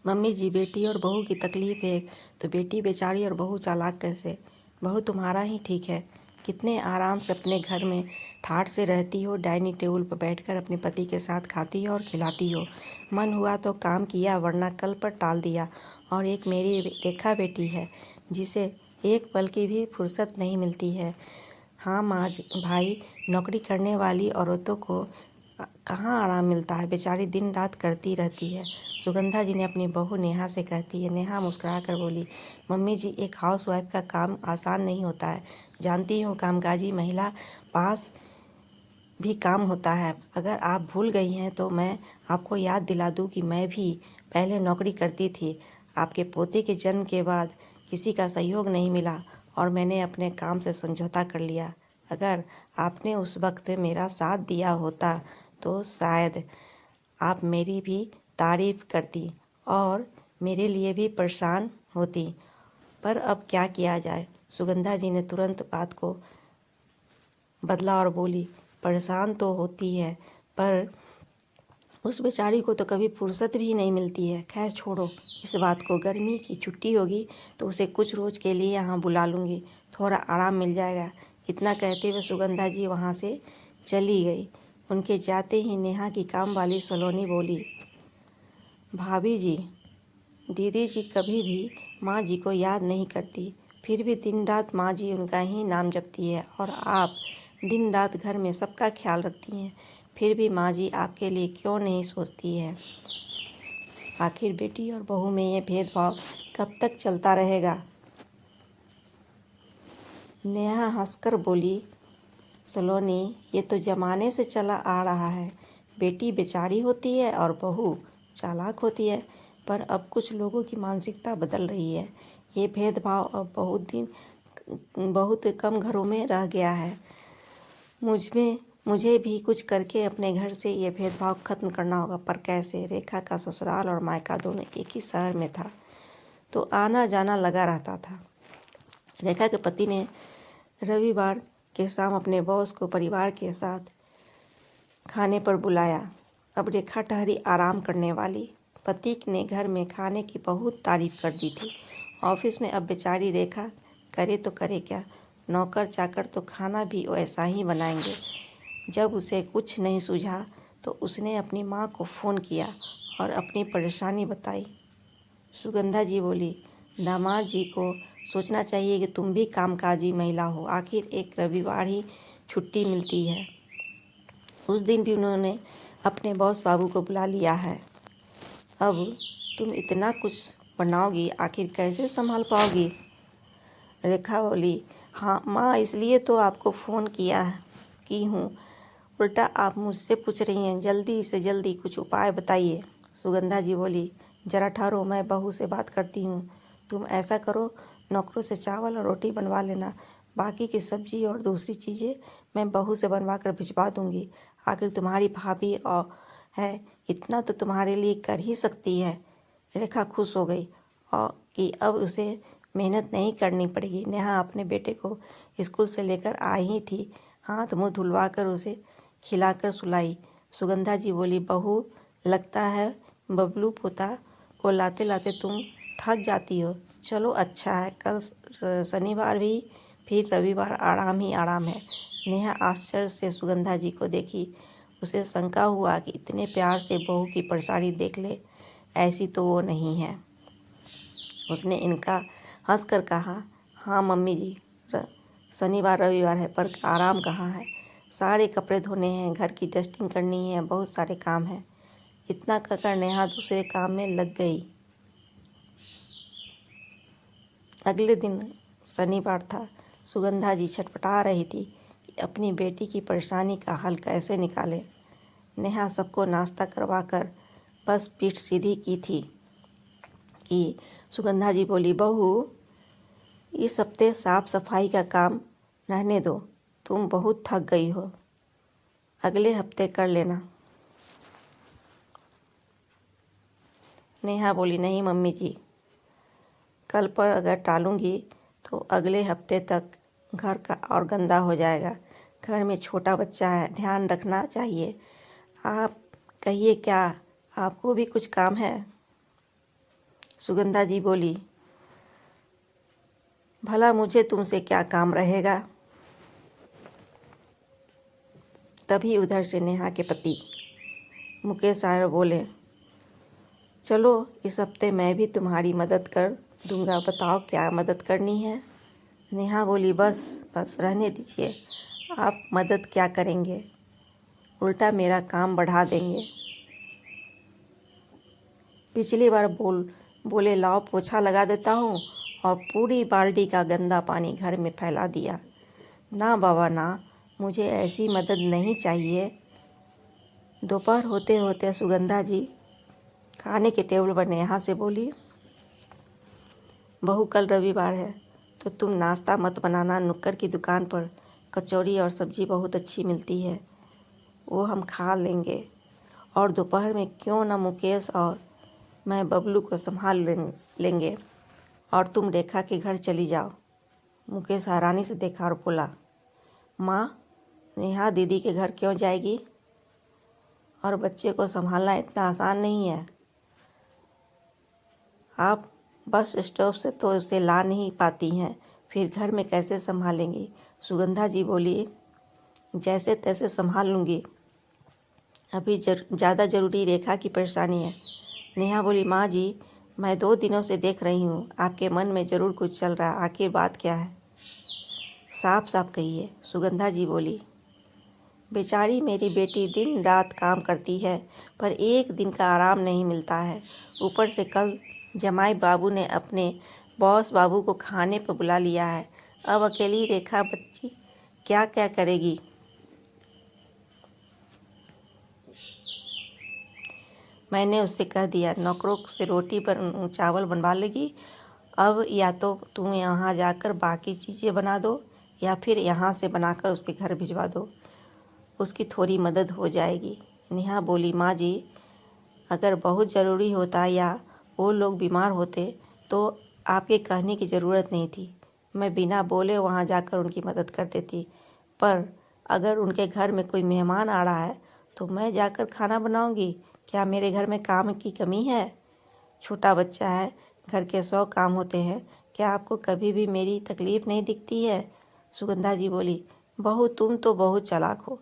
Mummy जी, बेटी और बहू की तकलीफ एक, तो बेटी बेचारी और बहू चालाक कैसे। बहू तुम्हारा ही ठीक है, कितने आराम से अपने घर में ठाठ से रहती हो, डाइनिंग टेबल पर बैठकर अपने पति के साथ खाती हो और खिलाती हो। मन हुआ तो काम किया, वरना कल पर टाल दिया। और एक मेरी रेखा बेटी है, जिसे एक पल की भी फुर्सत नहीं मिलती है। हाँ माँ भाई, नौकरी करने वाली औरतों को कहाँ आराम मिलता है, बेचारी दिन रात करती रहती है। सुगंधा जी ने अपनी बहू नेहा से कहती है। नेहा मुस्कुरा कर बोली, मम्मी जी, एक हाउसवाइफ का काम आसान नहीं होता है। जानती हूँ, कामकाजी महिला पास भी काम होता है। अगर आप भूल गई हैं तो मैं आपको याद दिला दूँ कि मैं भी पहले नौकरी करती थी। आपके पोते के जन्म के बाद किसी का सहयोग नहीं मिला और मैंने अपने काम से समझौता कर लिया। अगर आपने उस वक्त मेरा साथ दिया होता तो शायद आप मेरी भी तारीफ करती और मेरे लिए भी परेशान होती। पर अब क्या किया जाए। सुगंधा जी ने तुरंत बात को बदला और बोली, परेशान तो होती है, पर उस बेचारी को तो कभी फुर्सत भी नहीं मिलती है। खैर छोड़ो इस बात को, गर्मी की छुट्टी होगी तो उसे कुछ रोज़ के लिए यहाँ बुला लूँगी, थोड़ा आराम मिल जाएगा। इतना कहते हुए सुगंधा जी वहाँ से चली गई। उनके जाते ही नेहा की काम वाली सलोनी बोली, भाभी जी, दीदी जी कभी भी माँ जी को याद नहीं करती, फिर भी दिन रात माँ जी उनका ही नाम जपती है। और आप दिन रात घर में सबका ख्याल रखती हैं, फिर भी माँ जी आपके लिए क्यों नहीं सोचती है। आखिर बेटी और बहू में ये भेदभाव कब तक चलता रहेगा। नेहा हंसकर बोली, सलोनी, ये तो ज़माने से चला आ रहा है। बेटी बेचारी होती है और बहू चालाक होती है, पर अब कुछ लोगों की मानसिकता बदल रही है। ये भेदभाव अब बहुत कम घरों में रह गया है। मुझे भी कुछ करके अपने घर से ये भेदभाव खत्म करना होगा, पर कैसे। रेखा का ससुराल और मायका दोनों एक ही शहर में था, तो आना जाना लगा रहता था। रेखा के पति ने रविवार के शाम अपने बॉस को परिवार के साथ खाने पर बुलाया। अब रेखा ठहरी आराम करने वाली। पति ने घर में खाने की बहुत तारीफ कर दी थी। ऑफिस में अब बेचारी रेखा करे तो करे क्या, नौकर चाकर तो खाना भी वैसा ही बनाएंगे। जब उसे कुछ नहीं सूझा तो उसने अपनी माँ को फ़ोन किया और अपनी परेशानी बताई। सुगंधा जी बोली, दामाद जी को सोचना चाहिए कि तुम भी कामकाजी महिला हो, आखिर एक रविवार ही छुट्टी मिलती है। उस दिन भी उन्होंने अपने बॉस बाबू को बुला लिया है। अब तुम इतना कुछ बनाओगी, आखिर कैसे संभाल पाओगी। रेखा बोली, हाँ माँ, इसलिए तो आपको फ़ोन की हूँ। उल्टा आप मुझसे पूछ रही हैं, जल्दी से जल्दी कुछ उपाय बताइए। सुगंधा जी बोली, जरा ठहरो, मैं बहू से बात करती हूँ। तुम ऐसा करो, नौकरों से चावल और रोटी बनवा लेना, बाकी की सब्जी और दूसरी चीज़ें मैं बहू से बनवा कर भिजवा दूँगी। आखिर तुम्हारी भाभी और है, इतना तो तुम्हारे लिए कर ही सकती है। रेखा खुश हो गई और कि अब उसे मेहनत नहीं करनी पड़ेगी। नेहा अपने बेटे को स्कूल से लेकर आई ही थी, हाथ मुँह धुलवा कर उसे खिलाकर सुलाई। सुगंधा जी बोली, बहू, लगता है बबलू पोता को लाते लाते तुम थक जाती हो। चलो अच्छा है, कल शनिवार भी, फिर रविवार आराम ही आराम है। नेहा आश्चर्य से सुगंधा जी को देखी। उसे शंका हुआ कि इतने प्यार से बहू की परेशानी देख ले, ऐसी तो वो नहीं है। उसने इनका हंसकर कहा, हाँ मम्मी जी, शनिवार रविवार है, पर आराम कहाँ है। सारे कपड़े धोने हैं, घर की डस्टिंग करनी है, बहुत सारे काम हैं। इतना कहकर नेहा दूसरे काम में लग गई। अगले दिन शनिवार था। सुगंधा जी छटपटा रही थी कि अपनी बेटी की परेशानी का हल कैसे निकाले। नेहा सबको नाश्ता करवाकर बस पीठ सीधी की थी कि सुगंधा जी बोली, बहू, इस हफ्ते साफ सफाई का काम रहने दो, तुम बहुत थक गई हो, अगले हफ्ते कर लेना। नेहा बोली, नहीं मम्मी जी, कल पर अगर टालूंगी तो अगले हफ्ते तक घर का और गंदा हो जाएगा। घर में छोटा बच्चा है, ध्यान रखना चाहिए। आप कहिए, क्या आपको भी कुछ काम है। सुगंधा जी बोली, भला मुझे तुमसे क्या काम रहेगा। तभी उधर से नेहा के पति मुकेश आए और बोले, चलो इस हफ्ते मैं भी तुम्हारी मदद कर दूंगा, बताओ क्या मदद करनी है। नेहा बोली, बस बस रहने दीजिए, आप मदद क्या करेंगे, उल्टा मेरा काम बढ़ा देंगे। पिछली बार बोले लाओ पोछा लगा देता हूँ और पूरी बाल्टी का गंदा पानी घर में फैला दिया। ना बाबा ना, मुझे ऐसी मदद नहीं चाहिए। दोपहर होते होते सुगंधा जी खाने के टेबल पर नेहा से बोली, बहू कल रविवार है तो तुम नाश्ता मत बनाना, नुक्कड़ की दुकान पर कचौड़ी और सब्जी बहुत अच्छी मिलती है, वो हम खा लेंगे। और दोपहर में क्यों ना मुकेश और मैं बबलू को संभाल लेंगे और तुम रेखा के घर चली जाओ। मुकेश हैरानी से देखा और बोला, माँ, नेहा दीदी के घर क्यों जाएगी, और बच्चे को संभालना इतना आसान नहीं है। आप बस स्टॉप से तो उसे ला नहीं पाती हैं, फिर घर में कैसे संभालेंगी। सुगंधा जी बोली, जैसे तैसे संभाल लूँगी, अभी ज़्यादा ज़रूरी रेखा की परेशानी है। नेहा बोली, माँ जी, मैं 2 दिनों से देख रही हूँ आपके मन में ज़रूर कुछ चल रहा है, आखिर बात क्या है, साफ साफ कहिए। सुगंधा जी बोली, बेचारी मेरी बेटी दिन रात काम करती है पर एक दिन का आराम नहीं मिलता है। ऊपर से कल जमाई बाबू ने अपने बॉस बाबू को खाने पर बुला लिया है। अब अकेली रेखा बच्ची क्या क्या करेगी। मैंने उससे कह दिया नौकरों से रोटी चावल बनवा लेगी। अब या तो तुम यहाँ जाकर बाकी चीज़ें बना दो या फिर यहाँ से बनाकर उसके घर भिजवा दो, उसकी थोड़ी मदद हो जाएगी। नेहा बोली, माँ जी, अगर बहुत ज़रूरी होता या वो लोग बीमार होते तो आपके कहने की ज़रूरत नहीं थी, मैं बिना बोले वहाँ जाकर उनकी मदद कर देती। पर अगर उनके घर में कोई मेहमान आ रहा है तो मैं जाकर खाना बनाऊंगी, क्या मेरे घर में काम की कमी है। छोटा बच्चा है, घर के 100 काम होते हैं, क्या आपको कभी भी मेरी तकलीफ़ नहीं दिखती है। सुगंधा जी बोली, बहू तुम तो बहुत चालाक हो,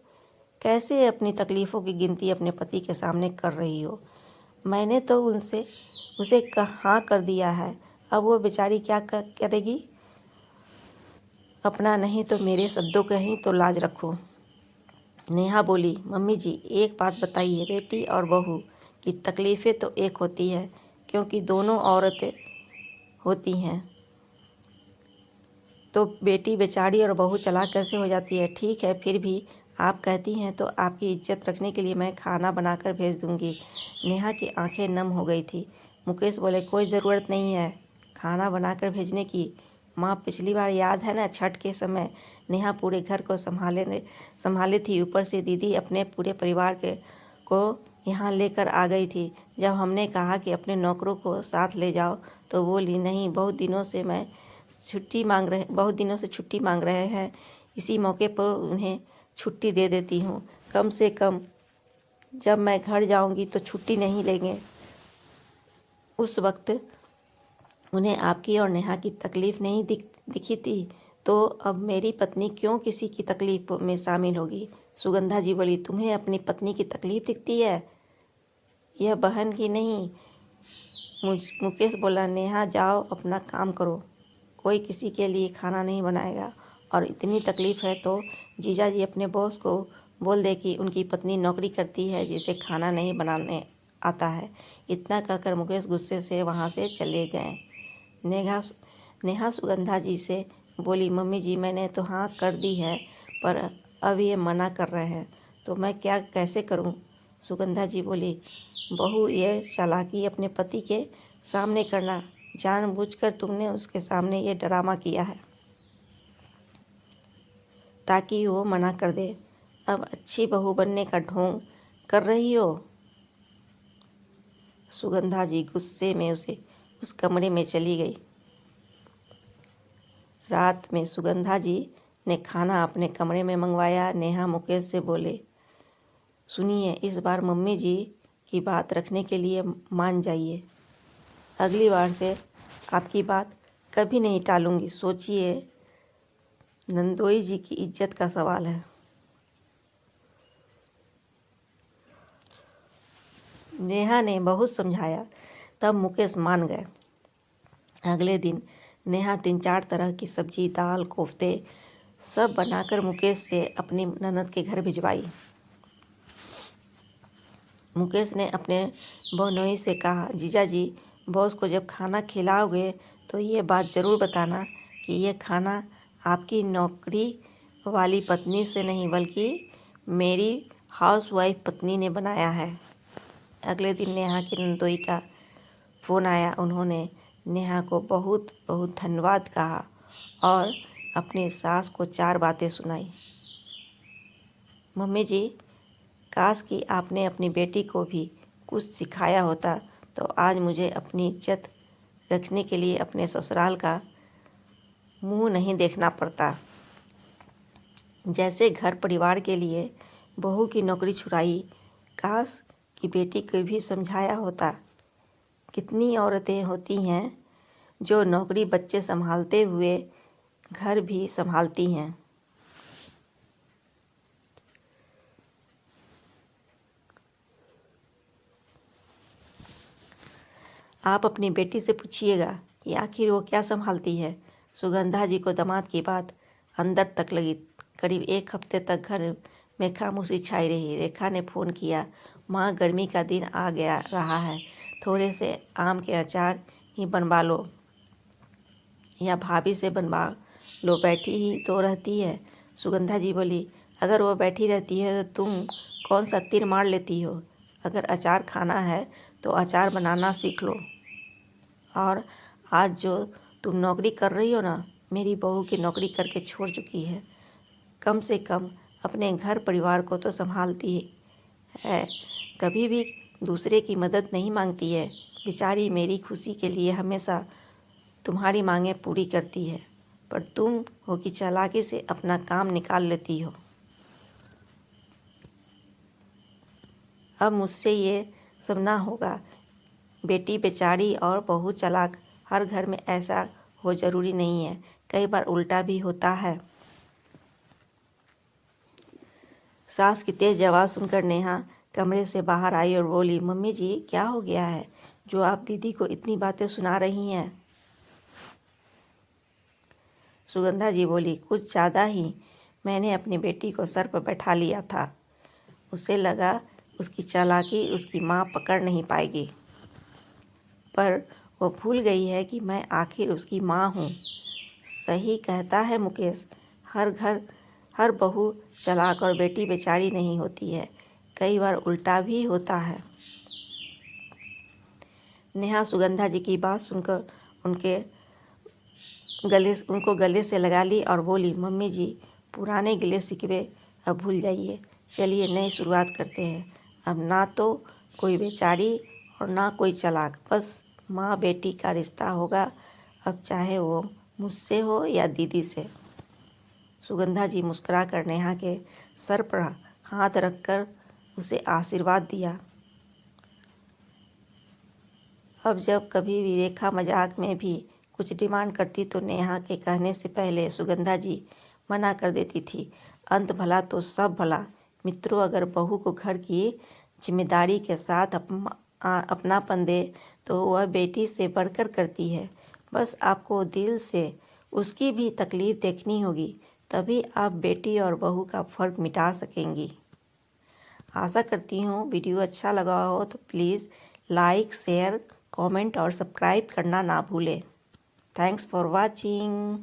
कैसे अपनी तकलीफ़ों की गिनती अपने पति के सामने कर रही हो। मैंने तो उसे हाँ कर दिया है, अब वो बेचारी क्या करेगी। अपना नहीं तो मेरे शब्दों का ही तो लाज रखो। नेहा बोली, मम्मी जी एक बात बताइए, बेटी और बहू की तकलीफ़ें तो एक होती है क्योंकि दोनों औरतें होती हैं, तो बेटी बेचारी और बहू चालाक कैसे हो जाती है। ठीक है, फिर भी आप कहती हैं तो आपकी इज्जत रखने के लिए मैं खाना बनाकर भेज दूंगी। नेहा की आंखें नम हो गई थी। मुकेश बोले, कोई ज़रूरत नहीं है खाना बनाकर भेजने की। माँ, पिछली बार याद है ना, छठ के समय नेहा पूरे घर को संभाले थी, ऊपर से दीदी अपने पूरे परिवार को यहाँ लेकर आ गई थी। जब हमने कहा कि अपने नौकरों को साथ ले जाओ तो बोली, नहीं, बहुत दिनों से छुट्टी मांग रहे हैं, इसी मौके पर उन्हें छुट्टी दे देती हूँ। कम से कम जब मैं घर जाऊँगी तो छुट्टी नहीं लेंगे। उस वक्त उन्हें आपकी और नेहा की तकलीफ़ नहीं दिखी थी, तो अब मेरी पत्नी क्यों किसी की तकलीफ़ में शामिल होगी। सुगंधा जी बोली, तुम्हें अपनी पत्नी की तकलीफ़ दिखती है, यह बहन की नहीं। मुकेश बोला, नेहा जाओ अपना काम करो, कोई किसी के लिए खाना नहीं बनाएगा, और इतनी तकलीफ़ है तो जीजा जी अपने बॉस को बोल दे कि उनकी पत्नी नौकरी करती है जिसे खाना नहीं बनाने आता है। इतना कहकर मुकेश गुस्से से वहाँ से चले गए। नेहा सुगंधा जी से बोली, मम्मी जी मैंने तो हाँ कर दी है पर अब ये मना कर रहे हैं तो मैं क्या कैसे करूँ। सुगंधा जी बोली, बहू, ये चालाकी अपने पति के सामने करना, जानबूझकर तुमने उसके सामने ये ड्रामा किया है ताकि वो मना कर दे। अब अच्छी बहू बनने का ढोंग कर रही हो। सुगंधा जी गुस्से में उस कमरे में चली गई। रात में सुगंधा जी ने खाना अपने कमरे में मंगवाया। नेहा मुकेश से बोले, सुनिए, इस बार मम्मी जी की बात रखने के लिए मान जाइए। अगली बार से आपकी बात कभी नहीं टालूंगी। सोचिए, नंदोई जी की इज्जत का सवाल है। नेहा ने बहुत समझाया, तब मुकेश मान गए। अगले दिन नेहा 3-4 तरह की सब्जी, दाल, कोफ्ते सब बनाकर मुकेश से अपनी ननद के घर भिजवाई। मुकेश ने अपने बहनोई से कहा, जीजा जी, बॉस को जब खाना खिलाओगे तो ये बात ज़रूर बताना कि ये खाना आपकी नौकरी वाली पत्नी से नहीं बल्कि मेरी हाउसवाइफ पत्नी ने बनाया है। अगले दिन नेहा की नंदोई का फ़ोन आया। उन्होंने नेहा को बहुत बहुत धन्यवाद कहा और अपनी सास को 4 बातें सुनाई। मम्मी जी, काश कि आपने अपनी बेटी को भी कुछ सिखाया होता तो आज मुझे अपनी इज्जत रखने के लिए अपने ससुराल का मुंह नहीं देखना पड़ता। जैसे घर परिवार के लिए बहू की नौकरी छुड़ाई, काश कि बेटी को भी समझाया होता। कितनी औरतें होती हैं जो नौकरी, बच्चे संभालते हुए घर भी संभालती हैं। आप अपनी बेटी से पूछिएगा कि आखिर वो क्या संभालती है। सुगंधा जी को दामाद की बात अंदर तक लगी। करीब 1 हफ्ते तक घर में खामोशी छाई रही। रेखा ने फ़ोन किया, माँ, गर्मी का दिन आ गया रहा है, थोड़े से आम के अचार ही बनवा लो या भाभी से बनवा लो, बैठी ही तो रहती है। सुगंधा जी बोली, अगर वो बैठी रहती है तो तुम कौन सा तीर मार लेती हो। अगर अचार खाना है तो अचार बनाना सीख लो। और आज जो तुम नौकरी कर रही हो ना, मेरी बहू की नौकरी करके छोड़ चुकी है। कम से कम अपने घर परिवार को तो संभालती है, कभी भी दूसरे की मदद नहीं मांगती है। बेचारी मेरी खुशी के लिए हमेशा तुम्हारी मांगें पूरी करती है, पर तुम हो कि चालाकी से अपना काम निकाल लेती हो। अब मुझसे ये सब ना होगा। बेटी बेचारी और बहू चालाक, हर घर में ऐसा हो ज़रूरी नहीं है, कई बार उल्टा भी होता है। सास की तेज आवाज़ सुनकर नेहा कमरे से बाहर आई और बोली, मम्मी जी, क्या हो गया है जो आप दीदी को इतनी बातें सुना रही हैं। सुगंधा जी बोली, कुछ ज़्यादा ही। मैंने अपनी बेटी को सर पर बैठा लिया था। उसे लगा उसकी चालाकी उसकी माँ पकड़ नहीं पाएगी, पर वो भूल गई है कि मैं आखिर उसकी माँ हूँ। सही कहता है मुकेश, हर बहू चालाक और बेटी बेचारी नहीं होती है, कई बार उल्टा भी होता है। नेहा सुगंधा जी की बात सुनकर उनको गले से लगा ली और बोली, मम्मी जी, पुराने गिले शिकवे अब भूल जाइए। चलिए नई शुरुआत करते हैं। अब ना तो कोई बेचारी और ना कोई चालाक, बस माँ बेटी का रिश्ता होगा, अब चाहे वो मुझसे हो या दीदी से। सुगंधा जी मुस्कुराकर नेहा के सर पर हाथ रखकर उसे आशीर्वाद दिया। अब जब कभी भी रेखा मजाक में भी कुछ डिमांड करती तो नेहा के कहने से पहले सुगंधा जी मना कर देती थी। अंत भला तो सब भला। मित्रों, अगर बहू को घर की जिम्मेदारी के साथ अपनापन दे तो वह बेटी से बढ़कर करती है। बस आपको दिल से उसकी भी तकलीफ़ देखनी होगी, तभी आप बेटी और बहू का फ़र्क मिटा सकेंगी। आशा करती हूँ वीडियो अच्छा लगा हो तो प्लीज़ लाइक, शेयर, कमेंट और सब्सक्राइब करना ना भूलें। Thanks for watching.